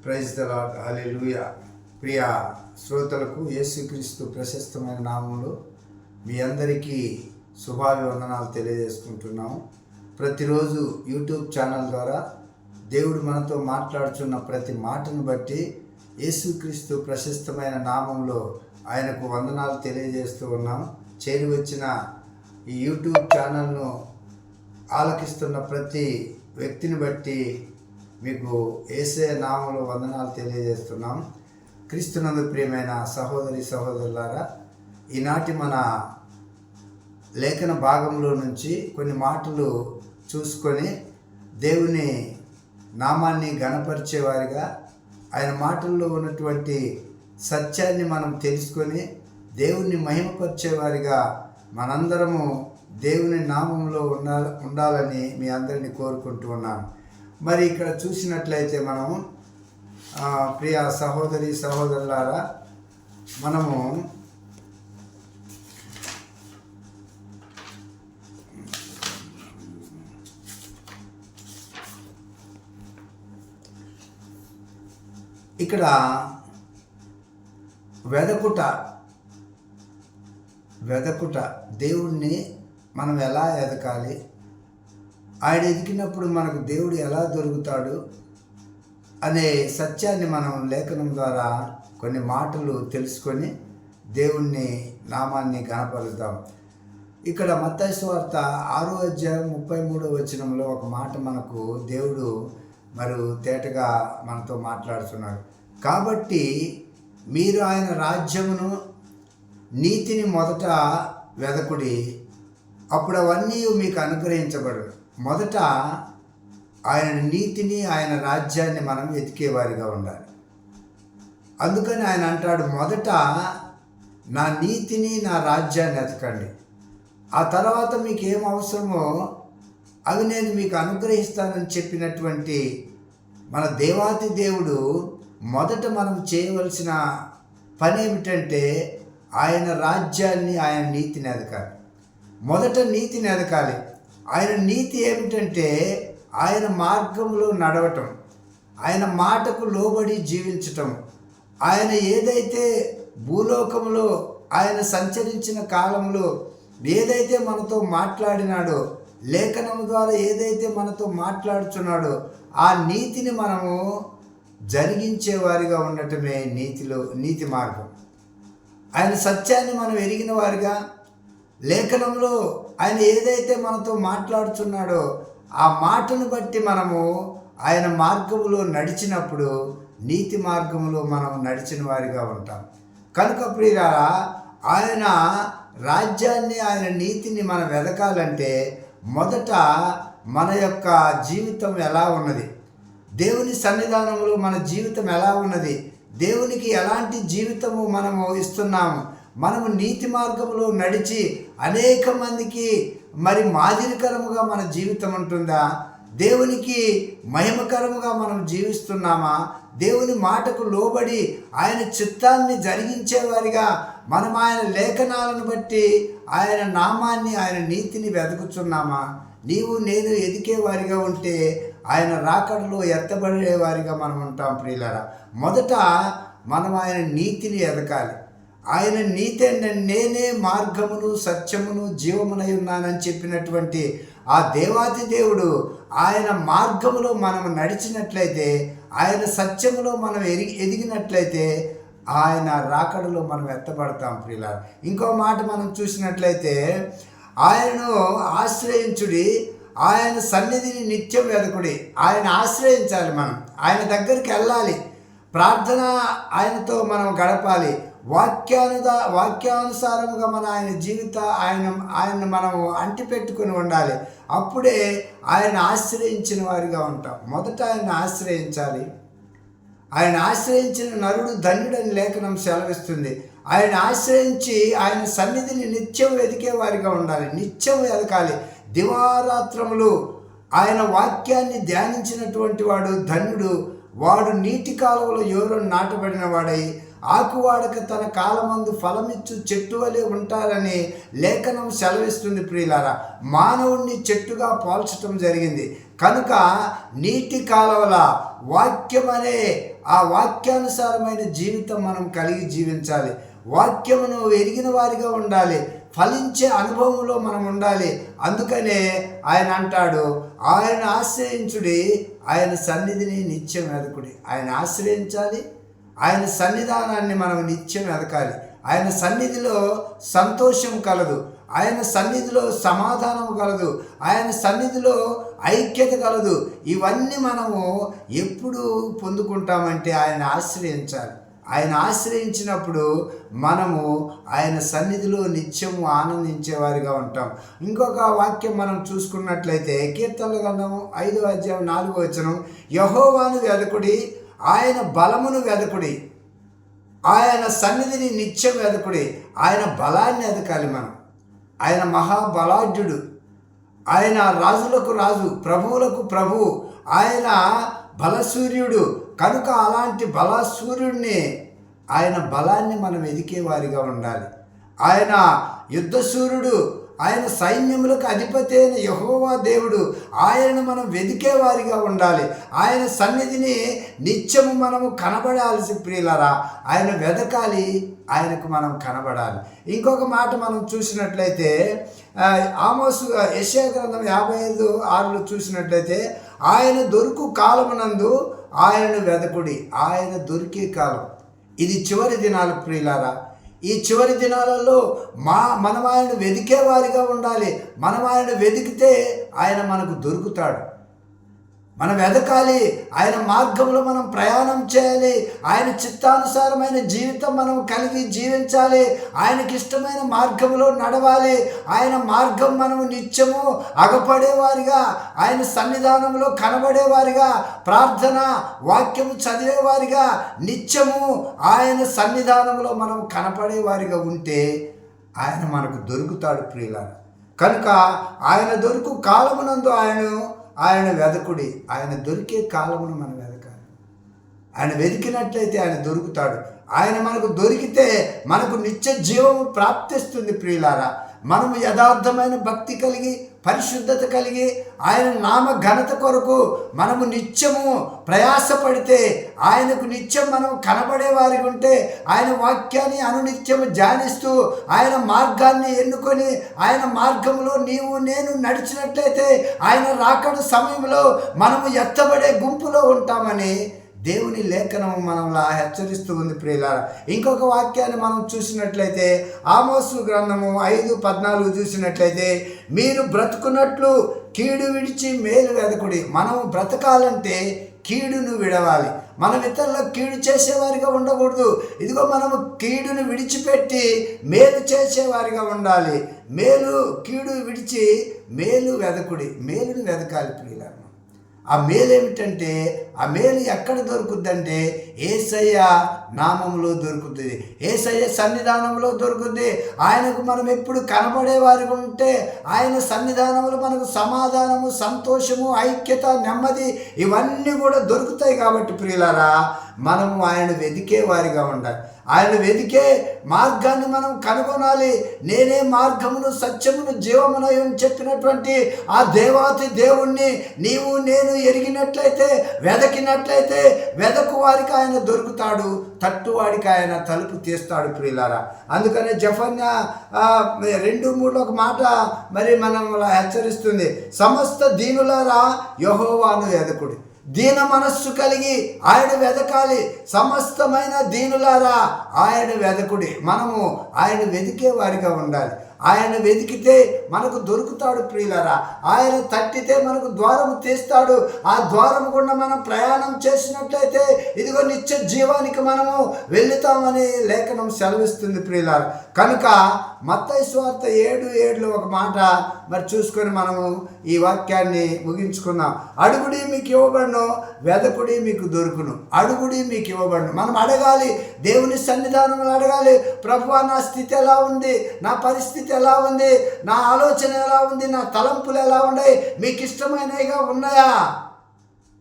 Praise the lord, హల్లెలూయా. ప్రియ శ్రోతలకు యేసుక్రీస్తు ప్రశస్తమైన నామంలో మీ అందరికీ శుభాభివందనాలు తెలియజేసుకుంటున్నాము. ప్రతిరోజు యూట్యూబ్ ఛానల్ ద్వారా దేవుడు మనతో మాట్లాడుచున్న ప్రతి మాటను బట్టి యేసుక్రీస్తు ప్రశస్తమైన నామంలో ఆయనకు వందనాలు తెలియజేస్తూ ఉన్నాం. చేరి వచ్చిన ఈ యూట్యూబ్ ఛానల్ను ఆలకిస్తున్న ప్రతి వ్యక్తిని బట్టి మీకు యేసయ్య నామంలో వందనాలు తెలియజేస్తున్నాం. క్రీస్తునందు ప్రియమైన సహోదరి సహోదరులారా, ఈనాటి మన లేఖన భాగంలో నుంచి కొన్ని మాటలు చూసుకొని దేవుని నామాన్ని ఘనపరిచేవారిగా, ఆయన మాటల్లో ఉన్నటువంటి సత్యాన్ని మనం తెలుసుకొని దేవుణ్ణి మహిమపరిచేవారిగా మనందరము దేవుని నామంలో ఉండాలని మీ అందరినీ కోరుకుంటూ ఉన్నాను. మరి ఇక్కడ చూసినట్లయితే మనము ప్రియ సహోదరి సహోదరులారా, మనము ఇక్కడ వెదకుట దేవుణ్ణి మనం ఎలా ఎదగాలి, ఆయన ఎదిగినప్పుడు మనకు దేవుడు ఎలా దొరుకుతాడు అనే సత్యాన్ని మనం లేఖనం ద్వారా కొన్ని మాటలు తెలుసుకొని దేవుణ్ణి నామాన్ని ఘనపరుద్దాం. ఇక్కడ మత్తయి సువార్త 6వ అధ్యాయం 33వ వచనంలో ఒక మాట మనకు దేవుడు మరి తేటగా మనతో మాట్లాడుతున్నాడు. కాబట్టి మీరు ఆయన రాజ్యమును నీతిని మొదట వెదకుడి, అప్పుడు అవన్నీ మీకు అనుగ్రహించబడు. మొదట ఆయన నీతిని, ఆయన రాజ్యాన్ని మనం వెతికేవారిగా ఉండాలి. అందుకని ఆయన అంటాడు, మొదట నా నీతిని, నా రాజ్యాన్ని వెతకండి, ఆ తర్వాత మీకు ఏం అవసరమో అవి నేను మీకు అనుగ్రహిస్తానని చెప్పినటువంటి మన దేవాతి దేవుడు మొదట మనం చేయవలసిన పని ఏమిటంటే ఆయన రాజ్యాన్ని, ఆయన నీతిని ఎదగాలి. మొదట నీతిని ఎదగాలి. ఆయన నీతి ఏమిటంటే ఆయన మార్గంలో నడవటం, ఆయన మాటకు లోబడి జీవించటం. ఆయన ఏదైతే భూలోకంలో ఆయన సంచరించిన కాలంలో ఏదైతే మనతో మాట్లాడినాడో, లేఖనం ద్వారా ఏదైతే మనతో మాట్లాడుచున్నాడో ఆ నీతిని మనము జరిగించేవారిగా ఉండటమే నీతి మార్గం. ఆయన సత్యాన్ని మనం ఎరిగిన వారిగా, లేఖనంలో ఆయన ఏదైతే మనతో మాట్లాడుచున్నాడో ఆ మాటను బట్టి మనము ఆయన మార్గంలో నడిచినప్పుడు నీతి మార్గంలో మనం నడిచిన వారిగా ఉంటాం. కనుక ప్రియులారా, ఆయన రాజ్యాన్ని, ఆయన నీతిని మనం వెదకాలంటే మొదట మన యొక్క జీవితం ఎలా ఉన్నది, దేవుని సన్నిధానంలో మన జీవితం ఎలా ఉన్నది, దేవునికి ఎలాంటి జీవితము మనము ఇస్తున్నాము, మనము నీతి మార్గంలో నడిచి అనేక మందికి మరి మాదిరికరముగా మన జీవితం ఉంటుందా, దేవునికి మహిమకరముగా మనం జీవిస్తున్నామా, దేవుని మాటకు లోబడి ఆయన చిత్తాన్ని జరిగించేవారిగా మనం ఆయన లేఖనాలను బట్టి ఆయన నామాన్ని, ఆయన నీతిని వెతుకుతున్నామా? నీవు నేను ఎదికేవారిగా ఉంటే ఆయన రాకడలో ఎత్తబడేవారిగా మనం ఉంటాం. ప్రియులారా, మొదట మనం ఆయన నీతిని ఎదగాలి. ఆయన నీతి నేనే మార్గమును సత్యమును జీవమునై ఉన్నానని చెప్పినటువంటి ఆ దేవాతి దేవుడు ఆయన మార్గములో మనం నడిచినట్లయితే, ఆయన సత్యములో మనం ఎదిగినట్లయితే ఆయన రాకడలో మనం ఎత్తబడతాం. ప్రియులారా, ఇంకో మాట మనం చూసినట్లయితే, ఆయనను ఆశ్రయించుడి, ఆయన సన్నిధిని నిత్యం వెదకుడి. ఆయన ఆశ్రయించాలి, మనం ఆయన దగ్గరికి వెళ్ళాలి, ప్రార్థన ఆయనతో మనం గడపాలి, వాక్యానుసారముగా మన ఆయన ఆయన మనము అంటిపెట్టుకుని ఉండాలి. అప్పుడే ఆయన ఆశ్రయించిన వారిగా ఉంటాం. మొదట ఆయన ఆశ్రయించాలి. ఆయన ఆశ్రయించిన నరుడు ధన్యుడని లేఖనం సెలవిస్తుంది. ఆయన ఆశ్రయించి ఆయన సన్నిధిని నిత్యం వెతికే వారిగా ఉండాలి, నిత్యం వెతకాలి. దివారాత్రములు ఆయన వాక్యాన్ని ధ్యానించినటువంటి వాడు ధన్యుడు. వాడు నీటి కాలువలో యోరను నాటబడిన వాడై ఆకువాడక తన కాలమందు ఫలమిచ్చు చెట్టు వలె ఉంటారని లేఖనం సెలవిస్తుంది. ప్రియులారా, మానవుణ్ణి చెట్టుగా పోల్చటం జరిగింది. కనుక నీటి కాలువల వాక్యం అనే ఆ వాక్యానుసారమైన జీవితం మనం కలిగి జీవించాలి. వాక్యమును ఎరిగిన వారిగా ఉండాలి. ఫలించే అనుభవంలో మనం ఉండాలి. అందుకనే ఆయన అంటాడు, ఆయన ఆశ్రయించుడి, ఆయన సన్నిధిని నిత్యం వెదకుడి. ఆయన ఆశ్రయించాలి, ఆయన సన్నిధానాన్ని మనం నిత్యం వెదకాలి. ఆయన సన్నిధిలో సంతోషం కలదు, ఆయన సన్నిధిలో సమాధానం కలదు, ఆయన సన్నిధిలో ఐక్యత కలదు. ఇవన్నీ మనము ఎప్పుడు పొందుకుంటామంటే ఆయన ఆశ్రయించాలి. ఆయన ఆశ్రయించినప్పుడు మనము ఆయన సన్నిధిలో నిత్యము ఆనందించేవారిగా ఉంటాం. ఇంకొక వాక్యం మనం చూసుకున్నట్లయితే కీర్తనల గ్రంథము 5వ అధ్యాయం 4వ వచనం, యెహోవాను వెదకుడి, ఆయన బలమును వెదకుడి, ఆయన సన్నిధిని నిత్యం వెదకుడి. ఆయన బలాన్ని ఎదకాలి మనం. ఆయన మహాబలాఢ్యుడు, ఆయన రాజులకు రాజు, ప్రభువులకు ప్రభువు, ఆయన బలసూర్యుడు. కనుక అలాంటి బలసూర్యుడిని, ఆయన బలాన్ని మనం ఎదికేవారిగా ఉండాలి. ఆయన యుద్ధసూర్యుడు, ఆయన సైన్యములకు అధిపతి అయిన యెహోవా దేవుడు, ఆయనను మనం వెదికేవారిగా ఉండాలి. ఆయన సన్నిధిని నిత్యము మనము కనబడాల్సి ప్రియులారా, ఆయన వెదకాలి, ఆయనకు మనం కనబడాలి. ఇంకొక మాట మనం చూసినట్లయితే ఆమోసు యెషయా గ్రంథం 55:6 చూసినట్లయితే, ఆయన దొరుకు కాలమునందు ఆయనను వెదకుడి. ఆయన దొరికే కాలం ఇది చివరి దినాలు ప్రియులారా. ఈ చివరి దినాలలో మనం ఆయన వెదికేవారిగా ఉండాలి. మనం ఆయన వెతికితే ఆయన మనకు దొరుకుతాడు. మనం వెదకాలి, ఆయన మార్గంలో మనం ప్రయాణం చేయాలి. ఆయన చిత్తానుసారమైన జీవితం మనం కలిగి జీవించాలి. ఆయనకి ఇష్టమైన మార్గంలో నడవాలి. ఆయన మార్గం మనము నిత్యము అగపడేవారిగా, ఆయన సన్నిధానంలో కనబడేవారిగా, ప్రార్థన వాక్యము చదివేవారిగా, నిత్యము ఆయన సన్నిధానంలో మనం కనపడేవారిగా ఉంటే ఆయన మనకు దొరుకుతాడు ప్రియులారా. కనుక ఆయన దొరుకు కాలమునందు ఆయన వెదకుడి. ఆయన దొరికే కాలమును మనం వెదకాలి. ఆయన వెతికినట్లయితే ఆయన దొరుకుతాడు. ఆయన మనకు దొరికితే మనకు నిత్య జీవము ప్రాప్తిస్తుంది ప్రియులారా. మనము యథార్థమైన భక్తి కలిగి, పరిశుద్ధత కలిగి, ఆయన నామ ఘనత కొరకు మనము నిత్యము ప్రయాసపడితే, ఆయనకు నిత్యం మనం కనబడేవారికి ఉంటే, ఆయన వాక్యాన్ని అనునిత్యము ధ్యానిస్తూ ఆయన మార్గాన్ని ఎన్నుకొని ఆయన మార్గంలో నీవు నేను నడిచినట్లయితే ఆయన రాకడ సమయంలో మనము ఎత్తబడే గుంపులో ఉంటామని దేవుని లేఖనం మనల్ని హెచ్చరిస్తూ ఉంది ప్రియులారా. ఇంకొక వాక్యాన్ని మనం చూసినట్లయితే ఆమోసు గ్రంథము 5:14 చూసినట్లయితే, మీరు బ్రతుకున్నట్లు కీడు విడిచి మేలు వెదకుడి. మనం బ్రతకాలంటే కీడును విడవాలి. మనం ఇతరులకు కీడు చేసేవారిగా ఉండకూడదు. ఇదిగో మనము కీడును విడిచిపెట్టి మేలు చేసేవారిగా ఉండాలి. కీడు విడిచి మేలు వెదకుడి. మేలును వెదకాలి ప్రియులారా. ఆ మేలు ఏమిటంటే, ఆ మేలు ఎక్కడ దొరుకుద్దంటే యేసయ్య నామములో దొరుకుతుంది, యేసయ్య సన్నిధానంలో దొరుకుతుంది. ఆయనకు మనం ఎప్పుడు కనబడేవారిగా ఉంటే ఆయన సన్నిధానంలో మనకు సమాధానము, సంతోషము, ఐక్యత, నెమ్మది ఇవన్నీ కూడా దొరుకుతాయి. కాబట్టి ప్రియులారా, మనము ఆయన వెతికేవారిగా ఉండాలి. ఆయన వెతికే మార్గాన్ని మనం కనుగొనాలి. నేనే మార్గమును, సత్యమును, జీవమునై చెప్పినటువంటి ఆ దేవాతి దేవుణ్ణి నీవు నేను ఎరిగినట్లయితే, వెదకినట్లయితే, వెదకు వారికి ఆయన దొరుకుతాడు, తట్టువాడికి ఆయన తలుపు తీస్తాడు ప్రియులారా. అందుకనే జెఫన్యా 2:3 ఒక మాట మరి మనం హెచ్చరిస్తుంది, సమస్త దీనులారా యెహోవాను వెదకుడి. దీన మనస్సు కలిగి ఆయన వెదకాలి. సమస్తమైన దీనులారా ఆయన వెదకుడి. మనము ఆయన వెదికే వారిగా ఉండాలి. ఆయన వెతికితే మనకు దొరుకుతాడు ప్రియులారా. ఆయన తట్టితే మనకు ద్వారము తీస్తాడు. ఆ ద్వారము గుండా మనం ప్రయాణం చేసినట్లయితే ఇదిగో నిత్య జీవానికి మనము వెళుతామని లేఖనం సెలవిస్తుంది ప్రియులారా. కనుక మత్తయి సువార్త 7:7 ఒక మాట మరి చూసుకొని మనము ఈ వాక్యాన్ని ముగించుకుందాం. అడుగుడి మీకు ఇవ్వబడును, వెదకుడి మీకు దొరుకును. అడుగుడి మీకు ఇవ్వబడును. మనం అడగాలి, దేవుని సన్నిధానంలో అడగాలి. ప్రభువా, నా స్థితి ఎలా ఉంది, నా పరిస్థితి ఎలా ఉంది, నా ఆలోచన ఎలా ఉంది, నా తలంపులు ఎలా ఉన్నాయి, మీకు ఇష్టమైనవిగా ఉన్నాయా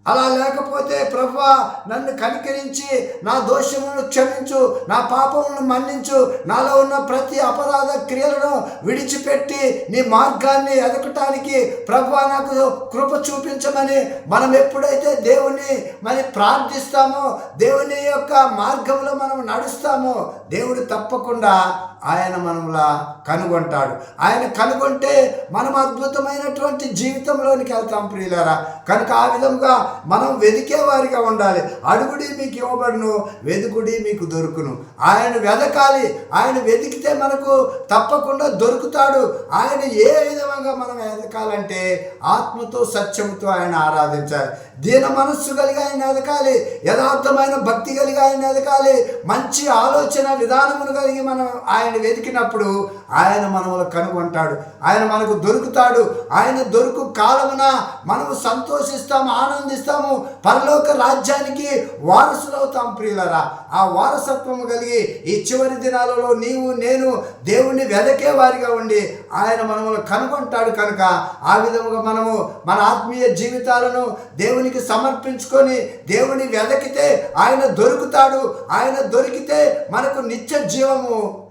అలా లేకపోతే ప్రభువా నన్ను కనికరించి నా దోషములను క్షమించు, నా పాపములను మన్నించు, నాలో ఉన్న ప్రతి అపరాధ క్రియలను విడిచిపెట్టి నీ మార్గాన్ని ఎదగటానికి ప్రభువా నాకు కృప చూపించమని మనం ఎప్పుడైతే దేవుని మరి ప్రార్థిస్తామో, దేవుని యొక్క మార్గంలో మనం నడుస్తామో, దేవుడు తప్పకుండా ఆయన మనములా కనుగొంటాడు. ఆయన కనుగొంటే మనం అద్భుతమైనటువంటి జీవితంలోనికి వెళ్తాం ప్రియులారా. కనుక ఆ విధంగా మనం వెదికే వారిగా ఉండాలి. అడుగుడి మీకు ఇవ్వబడును, వెదుకుడి మీకు దొరుకును. ఆయన వెదకాలి. ఆయన వెతికితే మనకు తప్పకుండా దొరుకుతాడు. ఆయన ఏ విధంగా మనం వెదకాలంటే ఆత్మతో సత్యముతో ఆయన ఆరాధించాలి. దీన మనస్సు కలిగి ఆయన ఎదగాలి. యథార్థమైన భక్తి కలిగి ఆయన ఎదగాలి. మంచి ఆలోచన విధానమును కలిగి మనం ఆయన వెతికినప్పుడు ఆయన మనములు కనుగొంటాడు. ఆయన మనకు దొరుకుతాడు. ఆయన దొరుకు కాలమున మనము సంతోషిస్తాము, ఆనందిస్తాము, పరలోక రాజ్యానికి వారసులవుతాం ప్రియులరా. ఆ వారసత్వము కలిగి ఈ చివరి దినాలలో నీవు నేను దేవుణ్ణి వెదకే వారిగా ఉండి ఆయన మనములు కనుగొంటాడు. కనుక ఆ విధముగా మనము మన ఆత్మీయ జీవితాలను దేవునికి సమర్పించుకొని దేవుని వెదకితే ఆయన దొరుకుతాడు. ఆయన దొరికితే మనకు నిత్య జీవము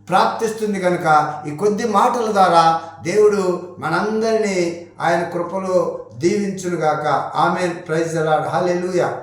ప్రాప్తిస్తుంది. కనుక ఈ కొద్ది మాటల ద్వారా దేవుడు మనందరినీ ఆయన కృపలో దీవించునుగాక. ఆమేన్. Praise the Lord. హల్లెలూయా.